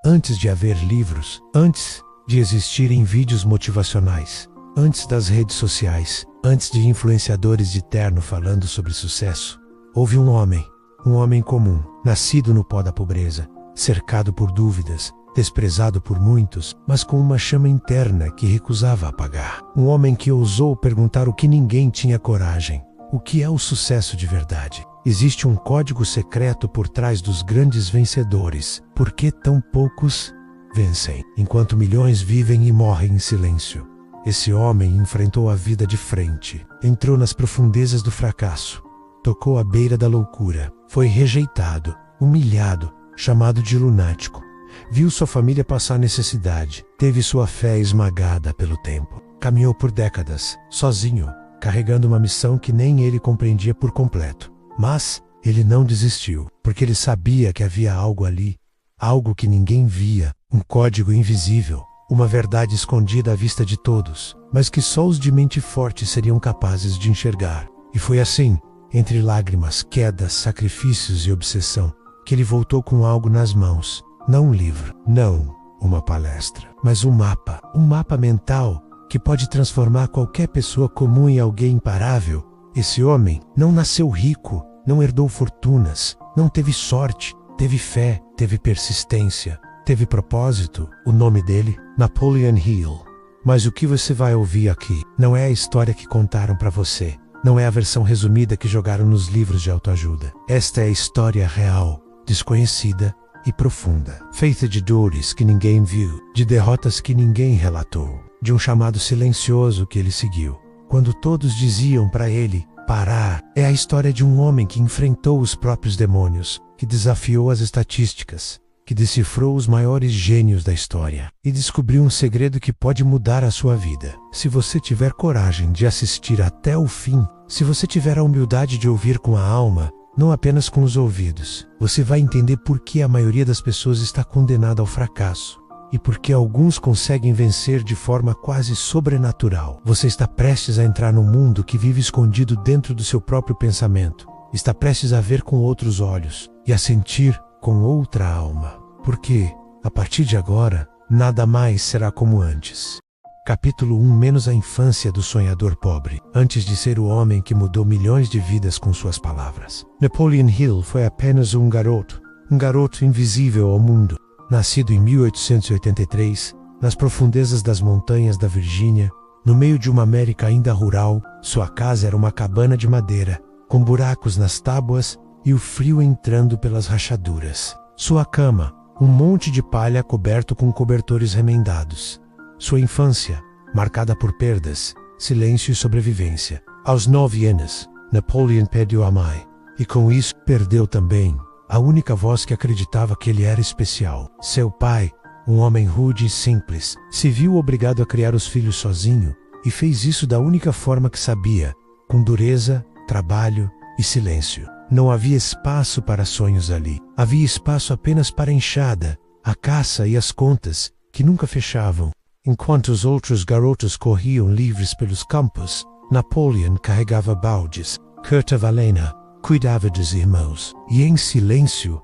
Antes de haver livros, antes de existirem vídeos motivacionais, antes das redes sociais, antes de influenciadores de terno falando sobre sucesso, houve um homem comum, nascido no pó da pobreza, cercado por dúvidas, desprezado por muitos, mas com uma chama interna que recusava apagar. Um homem que ousou perguntar o que ninguém tinha coragem: o que é o sucesso de verdade? Existe um código secreto por trás dos grandes vencedores. Por que tão poucos vencem, enquanto milhões vivem e morrem em silêncio? Esse homem enfrentou a vida de frente, entrou nas profundezas do fracasso, tocou à beira da loucura, foi rejeitado, humilhado, chamado de lunático. Viu sua família passar necessidade, teve sua fé esmagada pelo tempo. Caminhou por décadas, sozinho, carregando uma missão que nem ele compreendia por completo. Mas ele não desistiu, porque ele sabia que havia algo ali, algo que ninguém via, um código invisível, uma verdade escondida à vista de todos, mas que só os de mente forte seriam capazes de enxergar. E foi assim, entre lágrimas, quedas, sacrifícios e obsessão, que ele voltou com algo nas mãos. Não um livro, não uma palestra, mas um mapa mental que pode transformar qualquer pessoa comum em alguém imparável. Esse homem não nasceu rico, não herdou fortunas, não teve sorte, teve fé, teve persistência, teve propósito. O nome dele, Napoleon Hill. Mas o que você vai ouvir aqui não é a história que contaram para você, não é a versão resumida que jogaram nos livros de autoajuda. Esta é a história real, desconhecida e profunda, feita de dores que ninguém viu, de derrotas que ninguém relatou, de um chamado silencioso que ele seguiu, quando todos diziam para ele parar. É a história de um homem que enfrentou os próprios demônios, que desafiou as estatísticas, que decifrou os maiores gênios da história e descobriu um segredo que pode mudar a sua vida. Se você tiver coragem de assistir até o fim, se você tiver a humildade de ouvir com a alma, não apenas com os ouvidos, você vai entender por que a maioria das pessoas está condenada ao fracasso e por que alguns conseguem vencer de forma quase sobrenatural. Você está prestes a entrar num mundo que vive escondido dentro do seu próprio pensamento. Está prestes a ver com outros olhos e a sentir com outra alma. Porque, a partir de agora, nada mais será como antes. Capítulo 1. Menos a infância do sonhador pobre, antes de ser o homem que mudou milhões de vidas com suas palavras. Napoleon Hill foi apenas um garoto invisível ao mundo, nascido em 1883, nas profundezas das montanhas da Virgínia, no meio de uma América ainda rural. Sua casa era uma cabana de madeira, com buracos nas tábuas e o frio entrando pelas rachaduras. Sua cama, um monte de palha coberto com cobertores remendados. Sua infância, marcada por perdas, silêncio e sobrevivência. Aos 9 anos, Napoleon perdeu a mãe, e com isso, perdeu também a única voz que acreditava que ele era especial. Seu pai, um homem rude e simples, se viu obrigado a criar os filhos sozinho, e fez isso da única forma que sabia, com dureza, trabalho e silêncio. Não havia espaço para sonhos ali. Havia espaço apenas para a enxada, a caça e as contas, que nunca fechavam. Enquanto os outros garotos corriam livres pelos campos, Napoleon carregava baldes. Kurt Valena cuidava dos irmãos. E em silêncio,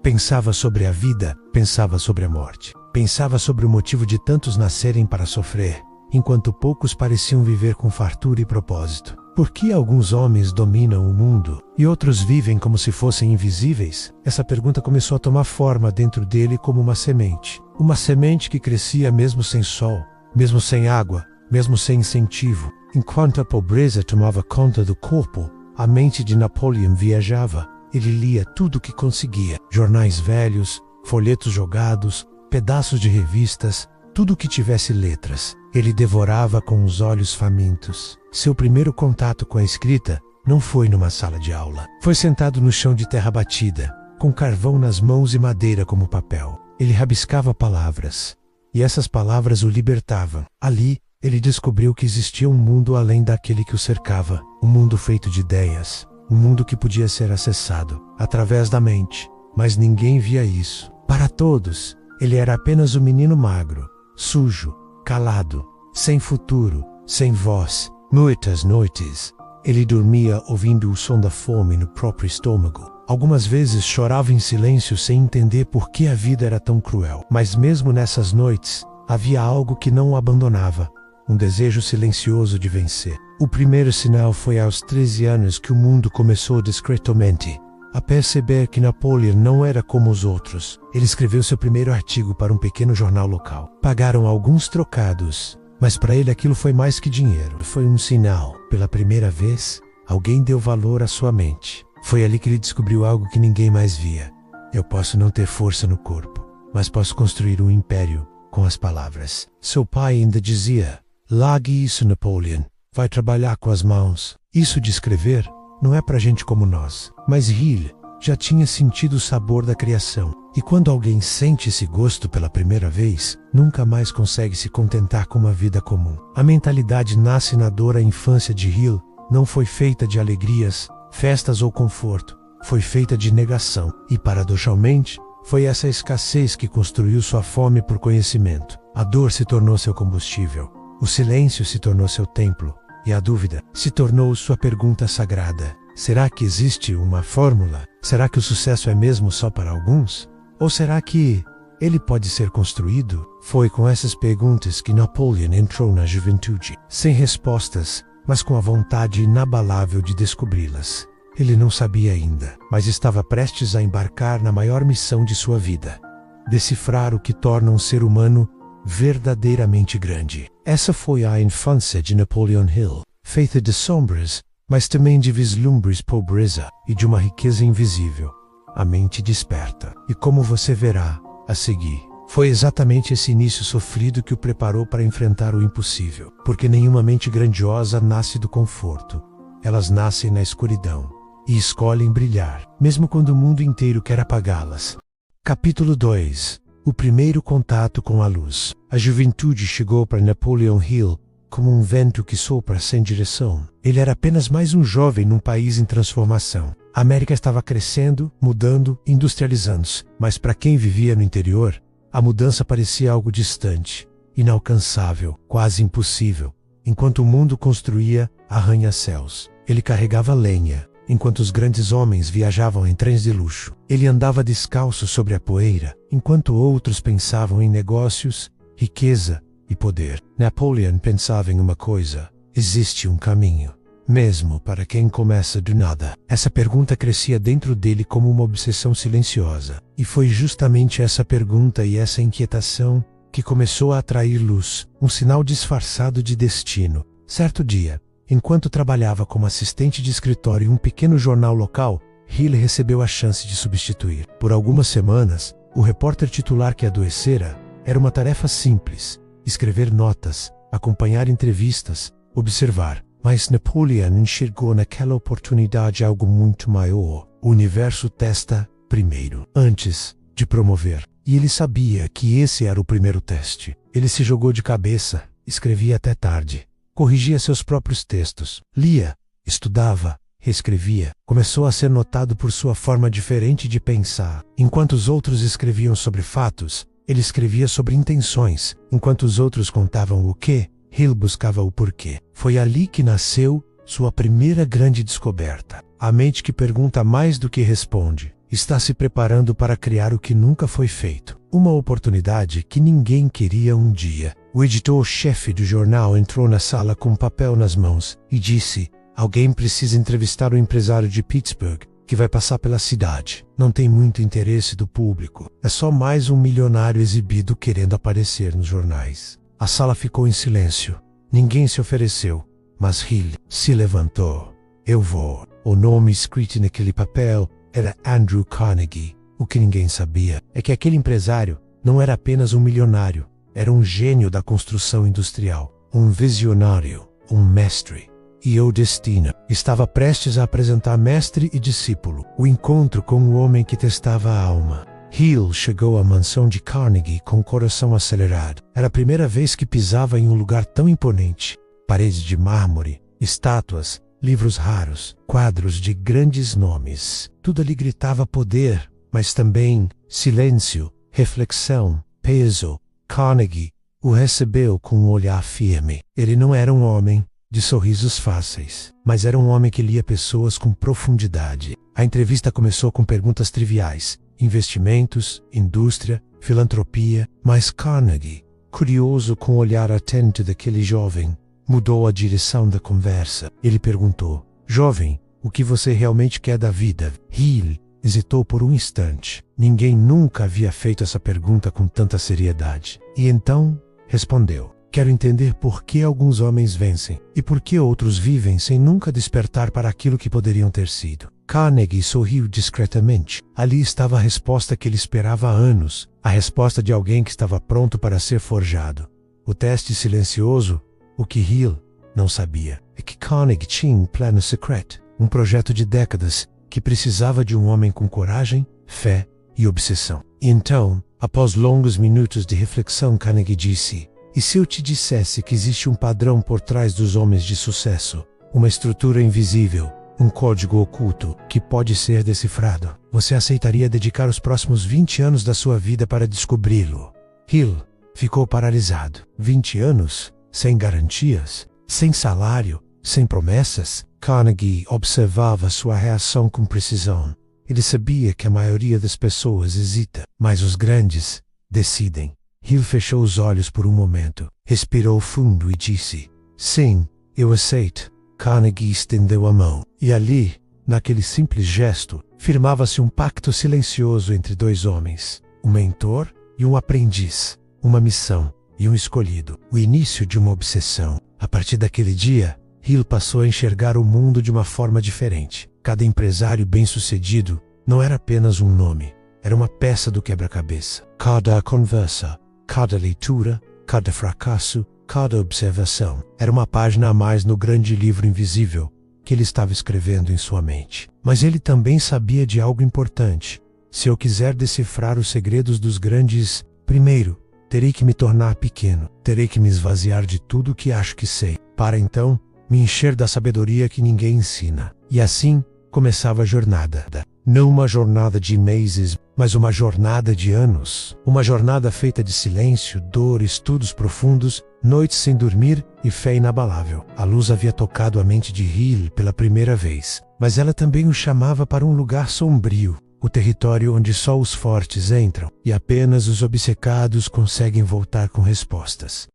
pensava sobre a vida, pensava sobre a morte. Pensava sobre o motivo de tantos nascerem para sofrer, enquanto poucos pareciam viver com fartura e propósito. Por que alguns homens dominam o mundo e outros vivem como se fossem invisíveis? Essa pergunta começou a tomar forma dentro dele como uma semente. Uma semente que crescia mesmo sem sol, mesmo sem água, mesmo sem incentivo. Enquanto a pobreza tomava conta do corpo, a mente de Napoleon viajava. Ele lia tudo o que conseguia: jornais velhos, folhetos jogados, pedaços de revistas, tudo que tivesse letras. Ele devorava com os olhos famintos. Seu primeiro contato com a escrita não foi numa sala de aula. Foi sentado no chão de terra batida, com carvão nas mãos e madeira como papel. Ele rabiscava palavras, e essas palavras o libertavam. Ali, ele descobriu que existia um mundo além daquele que o cercava. Um mundo feito de ideias. Um mundo que podia ser acessado através da mente. Mas ninguém via isso. Para todos, ele era apenas um menino magro, sujo, calado, sem futuro, sem voz. Muitas noites, ele dormia ouvindo o som da fome no próprio estômago. Algumas vezes chorava em silêncio sem entender por que a vida era tão cruel. Mas mesmo nessas noites, havia algo que não o abandonava, um desejo silencioso de vencer. O primeiro sinal foi aos 13 anos que o mundo começou discretamente a perceber que Napoleon não era como os outros. Ele escreveu seu primeiro artigo para um pequeno jornal local. Pagaram alguns trocados, mas para ele aquilo foi mais que dinheiro. Foi um sinal. Pela primeira vez, alguém deu valor à sua mente. Foi ali que ele descobriu algo que ninguém mais via. Eu posso não ter força no corpo, mas posso construir um império com as palavras. Seu pai ainda dizia: largue isso, Napoleon. Vai trabalhar com as mãos. Isso de escrever não é para gente como nós. Mas Hill já tinha sentido o sabor da criação. E quando alguém sente esse gosto pela primeira vez, nunca mais consegue se contentar com uma vida comum. A mentalidade nasce na dor. A infância de Hill não foi feita de alegrias, festas ou conforto. Foi feita de negação. E, paradoxalmente, foi essa escassez que construiu sua fome por conhecimento. A dor se tornou seu combustível. O silêncio se tornou seu templo. E a dúvida se tornou sua pergunta sagrada. Será que existe uma fórmula? Será que o sucesso é mesmo só para alguns? Ou será que ele pode ser construído? Foi com essas perguntas que Napoleon entrou na juventude, sem respostas, mas com a vontade inabalável de descobri-las. Ele não sabia ainda, mas estava prestes a embarcar na maior missão de sua vida: decifrar o que torna um ser humano verdadeiramente grande. Essa foi a infância de Napoleon Hill, feita de sombras, mas também de vislumbres, pobreza e de uma riqueza invisível. A mente desperta. E como você verá a seguir, foi exatamente esse início sofrido que o preparou para enfrentar o impossível. Porque nenhuma mente grandiosa nasce do conforto. Elas nascem na escuridão e escolhem brilhar, mesmo quando o mundo inteiro quer apagá-las. Capítulo 2. O primeiro contato com a luz. A juventude chegou para Napoleon Hill como um vento que sopra sem direção. Ele era apenas mais um jovem num país em transformação. A América estava crescendo, mudando, industrializando-se. Mas para quem vivia no interior, a mudança parecia algo distante, inalcançável, quase impossível. Enquanto o mundo construía arranha-céus, ele carregava lenha. Enquanto os grandes homens viajavam em trens de luxo, ele andava descalço sobre a poeira, enquanto outros pensavam em negócios, riqueza e poder. Napoleon pensava em uma coisa: existe um caminho, mesmo para quem começa do nada. Essa pergunta crescia dentro dele como uma obsessão silenciosa. E foi justamente essa pergunta e essa inquietação que começou a atrair luz, um sinal disfarçado de destino. Certo dia, enquanto trabalhava como assistente de escritório em um pequeno jornal local, Hill recebeu a chance de substituir. Por algumas semanas, o repórter titular que adoecera era uma tarefa simples: escrever notas, acompanhar entrevistas, observar. Mas Napoleon enxergou naquela oportunidade algo muito maior. O universo testa primeiro, antes de promover. E ele sabia que esse era o primeiro teste. Ele se jogou de cabeça, escrevia até tarde. Corrigia seus próprios textos, lia, estudava, reescrevia. Começou a ser notado por sua forma diferente de pensar. Enquanto os outros escreviam sobre fatos, ele escrevia sobre intenções. Enquanto os outros contavam o que, Hill buscava o porquê. Foi ali que nasceu sua primeira grande descoberta. A mente que pergunta mais do que responde está se preparando para criar o que nunca foi feito. Uma oportunidade que ninguém queria um dia. O editor-chefe do jornal entrou na sala com um papel nas mãos e disse: alguém precisa entrevistar o empresário de Pittsburgh, que vai passar pela cidade. Não tem muito interesse do público. É só mais um milionário exibido querendo aparecer nos jornais. A sala ficou em silêncio. Ninguém se ofereceu, mas Hill se levantou. Eu vou. O nome escrito naquele papel era Andrew Carnegie. O que ninguém sabia é que aquele empresário não era apenas um milionário. Era um gênio da construção industrial, um visionário, um mestre. E o destino estava prestes a apresentar mestre e discípulo, o encontro com o homem que testava a alma. Hill chegou à mansão de Carnegie com o coração acelerado. Era a primeira vez que pisava em um lugar tão imponente. Paredes de mármore, estátuas, livros raros, quadros de grandes nomes. Tudo ali gritava poder, mas também silêncio, reflexão, peso. Carnegie o recebeu com um olhar firme. Ele não era um homem de sorrisos fáceis, mas era um homem que lia pessoas com profundidade. A entrevista começou com perguntas triviais: investimentos, indústria, filantropia, mas Carnegie, curioso com o olhar atento daquele jovem, mudou a direção da conversa. Ele perguntou: jovem, o que você realmente quer da vida? Hill hesitou por um instante. Ninguém nunca havia feito essa pergunta com tanta seriedade. E então respondeu: quero entender por que alguns homens vencem e por que outros vivem sem nunca despertar para aquilo que poderiam ter sido. Carnegie sorriu discretamente. Ali estava a resposta que ele esperava há anos, a resposta de alguém que estava pronto para ser forjado. O teste silencioso, o que Hill não sabia, é que Carnegie tinha um plano secreto, um projeto de décadas que precisava de um homem com coragem, fé e obsessão. E então, após longos minutos de reflexão, Carnegie disse: e se eu te dissesse que existe um padrão por trás dos homens de sucesso, uma estrutura invisível, um código oculto que pode ser decifrado, você aceitaria dedicar os próximos 20 anos da sua vida para descobri-lo? Hill ficou paralisado. 20 anos? Sem garantias? Sem salário? Sem promessas? Carnegie observava sua reação com precisão. Ele sabia que a maioria das pessoas hesita, mas os grandes decidem. Hill fechou os olhos por um momento, respirou fundo e disse: sim, eu aceito. Carnegie estendeu a mão, e ali, naquele simples gesto, firmava-se um pacto silencioso entre dois homens, um mentor e um aprendiz, uma missão e um escolhido, o início de uma obsessão. A partir daquele dia, Hill passou a enxergar o mundo de uma forma diferente. Cada empresário bem-sucedido não era apenas um nome, era uma peça do quebra-cabeça. Cada conversa, cada leitura, cada fracasso, cada observação era uma página a mais no grande livro invisível que ele estava escrevendo em sua mente. Mas ele também sabia de algo importante. Se eu quiser decifrar os segredos dos grandes, primeiro, terei que me tornar pequeno. Terei que me esvaziar de tudo o que acho que sei, para então me encher da sabedoria que ninguém ensina. E assim começava a jornada. Não uma jornada de meses, mas uma jornada de anos. Uma jornada feita de silêncio, dor, estudos profundos, noites sem dormir e fé inabalável. A luz havia tocado a mente de Hill pela primeira vez, mas ela também o chamava para um lugar sombrio, o território onde só os fortes entram e apenas os obcecados conseguem voltar com respostas.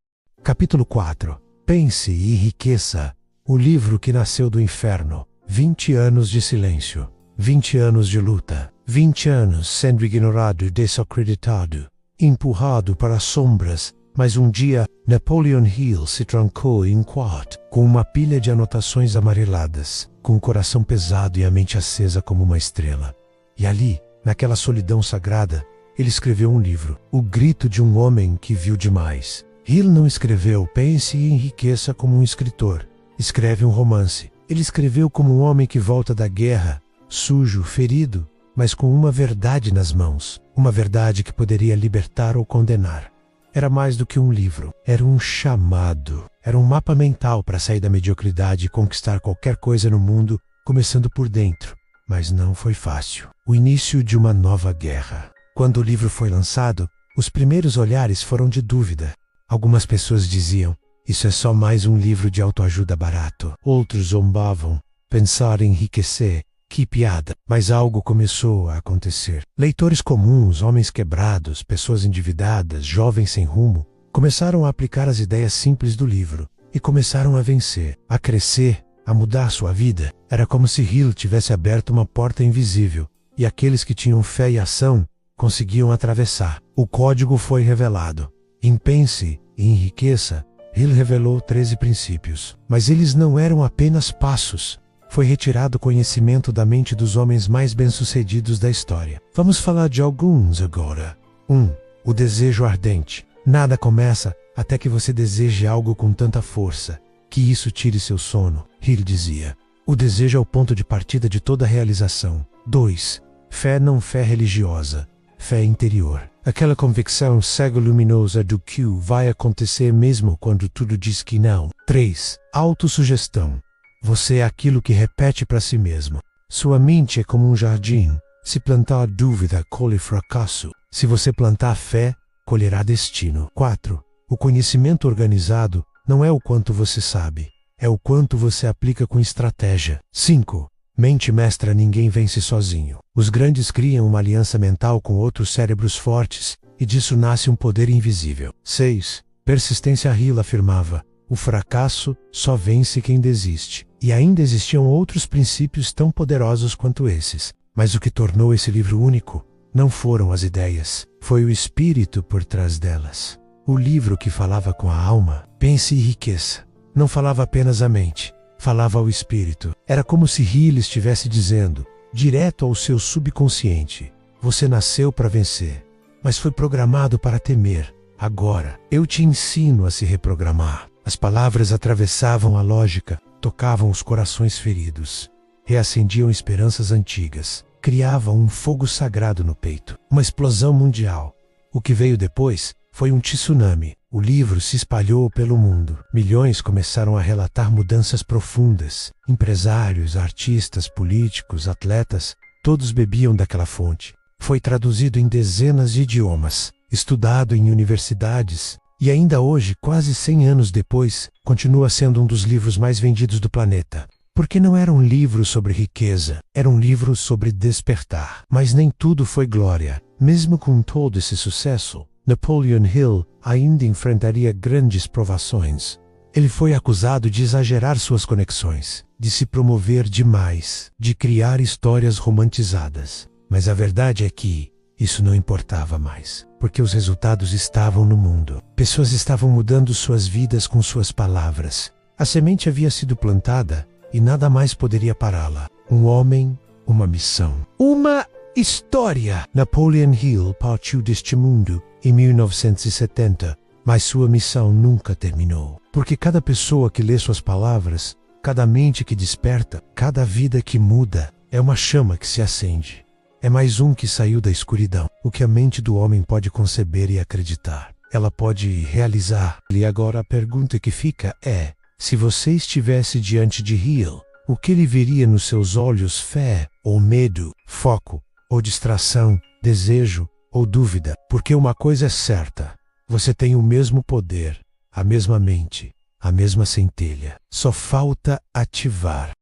Capítulo 4. Pense e enriqueça. O livro que nasceu do inferno. 20 anos de silêncio. 20 anos de luta. 20 anos sendo ignorado e desacreditado. Empurrado para as sombras. Mas um dia, Napoleon Hill se trancou em um quarto, com uma pilha de anotações amareladas, com o coração pesado e a mente acesa como uma estrela. E ali, naquela solidão sagrada, ele escreveu um livro, O Grito de um Homem que Viu Demais. Hill não escreveu Pense e enriqueça como um escritor. Escreve um romance. Ele escreveu como um homem que volta da guerra, sujo, ferido, mas com uma verdade nas mãos. Uma verdade que poderia libertar ou condenar. Era mais do que um livro. Era um chamado. Era um mapa mental para sair da mediocridade e conquistar qualquer coisa no mundo, começando por dentro. Mas não foi fácil. O início de uma nova guerra. Quando o livro foi lançado, os primeiros olhares foram de dúvida. Algumas pessoas diziam: isso é só mais um livro de autoajuda barato. Outros zombavam. Pensar em enriquecer. Que piada. Mas algo começou a acontecer. Leitores comuns, homens quebrados, pessoas endividadas, jovens sem rumo, começaram a aplicar as ideias simples do livro e começaram a vencer, a crescer, a mudar sua vida. Era como se Hill tivesse aberto uma porta invisível e aqueles que tinham fé e ação conseguiam atravessar. O código foi revelado. Em Pense e Enriqueça, Hill revelou 13 princípios. Mas eles não eram apenas passos. Foi retirado o conhecimento da mente dos homens mais bem-sucedidos da história. Vamos falar de alguns agora. 1. O desejo ardente. Nada começa até que você deseje algo com tanta força que isso tire seu sono. Hill dizia: o desejo é o ponto de partida de toda realização. 2. Fé não fé religiosa. Fé interior. Aquela convicção cega luminosa do que vai acontecer mesmo quando tudo diz que não. 3. Autossugestão. Você é aquilo que repete para si mesmo. Sua mente é como um jardim. Se plantar dúvida, colhe fracasso. Se você plantar fé, colherá destino. 4. O conhecimento organizado não é o quanto você sabe, é o quanto você aplica com estratégia. 5. Mente mestra, ninguém vence sozinho. Os grandes criam uma aliança mental com outros cérebros fortes, e disso nasce um poder invisível. 6. Persistência. Hill afirmava: o fracasso só vence quem desiste. E ainda existiam outros princípios tão poderosos quanto esses. Mas o que tornou esse livro único não foram as ideias, foi o espírito por trás delas. O livro que falava com a alma, Pense e Riqueza, não falava apenas à mente, falava ao espírito. Era como se Hill estivesse dizendo, direto ao seu subconsciente: você nasceu para vencer, mas foi programado para temer. Agora, eu te ensino a se reprogramar. As palavras atravessavam a lógica, tocavam os corações feridos, reacendiam esperanças antigas, criavam um fogo sagrado no peito, uma explosão mundial. O que veio depois foi um tsunami. O livro se espalhou pelo mundo. Milhões começaram a relatar mudanças profundas. Empresários, artistas, políticos, atletas, todos bebiam daquela fonte. Foi traduzido em dezenas de idiomas, estudado em universidades, e ainda hoje, quase 100 anos depois, continua sendo um dos livros mais vendidos do planeta. Porque não era um livro sobre riqueza, era um livro sobre despertar. Mas nem tudo foi glória. Mesmo com todo esse sucesso, Napoleon Hill ainda enfrentaria grandes provações. Ele foi acusado de exagerar suas conexões, de se promover demais, de criar histórias romantizadas. Mas a verdade é que isso não importava mais, porque os resultados estavam no mundo. Pessoas estavam mudando suas vidas com suas palavras. A semente havia sido plantada e nada mais poderia pará-la. Um homem, uma missão, uma história. Napoleon Hill partiu deste mundo em 1970, mas sua missão nunca terminou. Porque cada pessoa que lê suas palavras, cada mente que desperta, cada vida que muda, é uma chama que se acende. É mais um que saiu da escuridão. O que a mente do homem pode conceber e acreditar, ela pode realizar. E agora a pergunta que fica é: se você estivesse diante de Hill, o que ele veria nos seus olhos? Fé ou medo? Foco ou distração? Desejo ou dúvida? Porque uma coisa é certa: você tem o mesmo poder, a mesma mente, a mesma centelha. Só falta ativar.